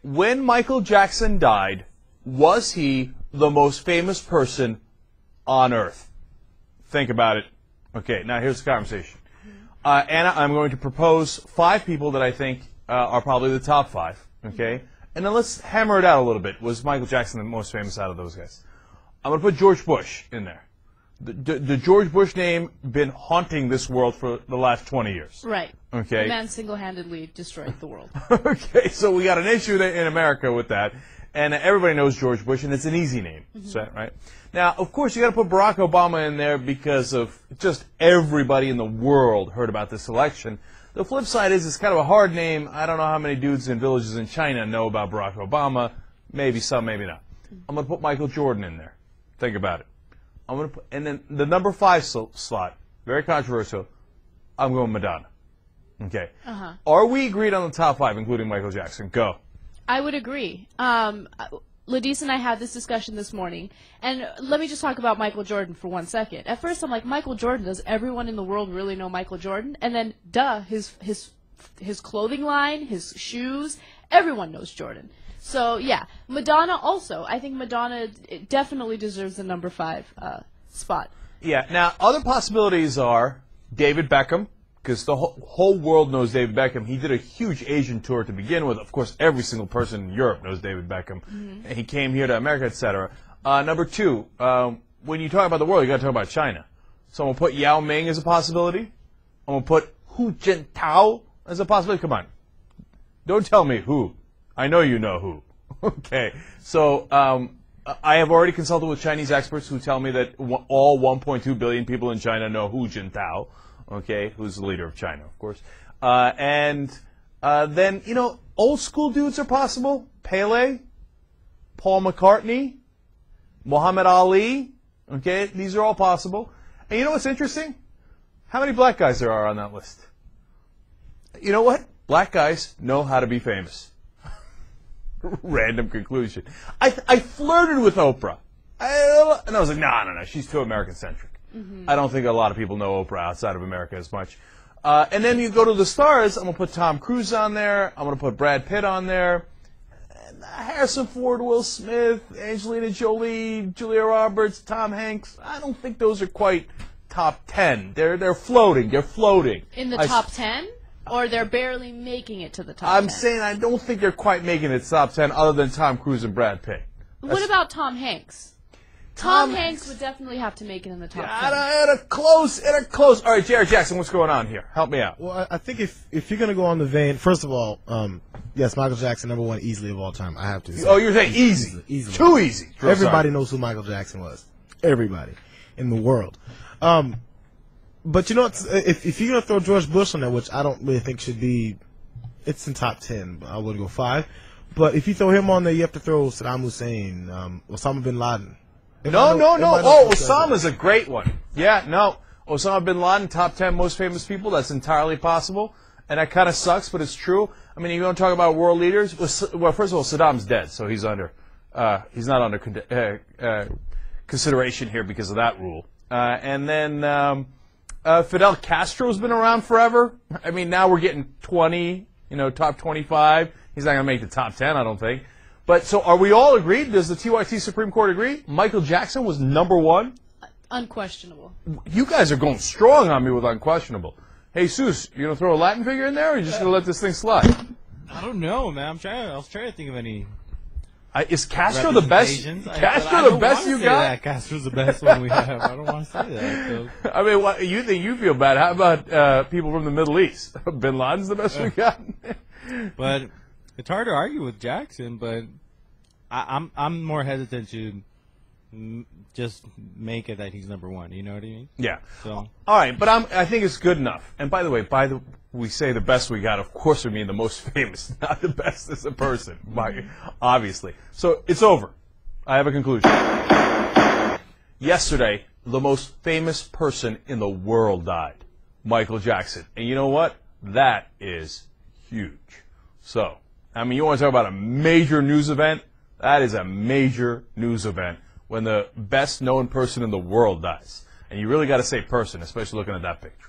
when Michael Jackson died, was he the most famous person on Earth? Think about it. Okay, now here's the conversation. Anna, I'm going to propose 5 people that I think are probably the top 5. Okay? And then let's hammer it out a little bit. Was Michael Jackson the most famous out of those guys? I'm going to put George Bush in there. The George Bush name been haunting this world for the last 20 years. Right. Okay. The man single-handedly destroyed the world. Okay, so we got an issue in America with that, and everybody knows George Bush, and it's an easy name, right? Now, of course, you got to put Barack Obama in there because of just everybody in the world heard about this election. The flip side is it's kind of a hard name. I don't know how many dudes in villages in China know about Barack Obama. Maybe some, maybe not. I'm going to put Michael Jordan in there. Think about it. I'm going to put, and then the number 5 slot, very controversial, I'm going Madonna. Okay. Are we agreed on the top 5, including Michael Jackson? Go. I would agree. Ladisa and I had this discussion this morning, and let me just talk about Michael Jordan for 1 second. At first, I'm like, Michael Jordan, does everyone in the world really know Michael Jordan? And then, duh, his clothing line, his shoes, everyone knows Jordan. So, yeah. Madonna also. I think Madonna definitely deserves the number 5 spot. Yeah. Now, other possibilities are David Beckham, because the whole world knows David Beckham. He did a huge Asian tour to begin with. Of course, every single person in Europe knows David Beckham. And he came here to America, etc. Number 2, when you talk about the world, you got to talk about China. So I'm going to put Yao Ming as a possibility. I'm going to put Hu Jintao as a possibility. Come on. Don't tell me who. I know you know who. Okay. So I have already consulted with Chinese experts who tell me that all 1.2 billion people in China know Hu Jintao. Okay, who's the leader of China, of course. And then, you know, old school dudes are possible. Pele, Paul McCartney, Muhammad Ali. Okay, these are all possible. And you know what's interesting? How many black guys there are on that list? You know what? Black guys know how to be famous. Random conclusion. I flirted with Oprah. And I was like, no, she's too American-centric. I don't think a lot of people know Oprah outside of America as much. And then you go to the stars. I'm going to put Tom Cruise on there. I'm going to put Brad Pitt on there. Harrison Ford, Will Smith, Angelina Jolie, Julia Roberts, Tom Hanks. I don't think those are quite top 10. They're floating. They're floating. In the top 10? Or they're barely making it to the top 10? I'm saying I don't think they're quite making it top 10 other than Tom Cruise and Brad Pitt. What about Tom Hanks? Tom Hanks would definitely have to make it in the top 10. At a close. All right, Jared Jackson, what's going on here? Help me out. Well, I think if you're going to go on the vein, first of all, yes, Michael Jackson, number 1 easily of all time. I have to say. Oh, you're saying easy. Easily. Too easy. Everybody knows who Michael Jackson was. Everybody in the world. But you know, if you're going to throw George Bush on there, which I don't really think should be, it's in top 10, but I would go 5. But if you throw him on there, you have to throw Saddam Hussein, Osama bin Laden. No. Oh, Osama's a great one. Yeah, no. Osama bin Laden, top 10 most famous people. That's entirely possible. And that kind of sucks, but it's true. I mean, you want to talk about world leaders? Well, first of all, Saddam's dead, so he's not under consideration here because of that rule. And then Fidel Castro's been around forever. I mean, now we're getting 20, top 25. He's not going to make the top 10, I don't think. But so are we all agreed? Does the TYT Supreme Court agree? Michael Jackson was number 1? Unquestionable. You guys are going strong on me with unquestionable. Hey, Jesus, you going to throw a Latin figure in there, or are you just going to let this thing slide? I don't know, man. I was trying to think of any. Is Castro the best? Castro the best you got? Castro's the best one we have. I don't want to say that. So. I mean, what, you think you feel bad? How about people from the Middle East? Bin Laden's the best we got? But it's hard to argue with Jackson, but I'm more hesitant to just make it that he's number 1. You know what I mean? Yeah. So. All right, but I think it's good enough. And by the way, we say the best we got, of course we mean the most famous, not the best as a person, obviously. So it's over. I have a conclusion. Yesterday, the most famous person in the world died, Michael Jackson. And you know what? That is huge. So, I mean, you want to talk about a major news event? That is a major news event when the best known person in the world dies. And you really got to say person, especially looking at that picture.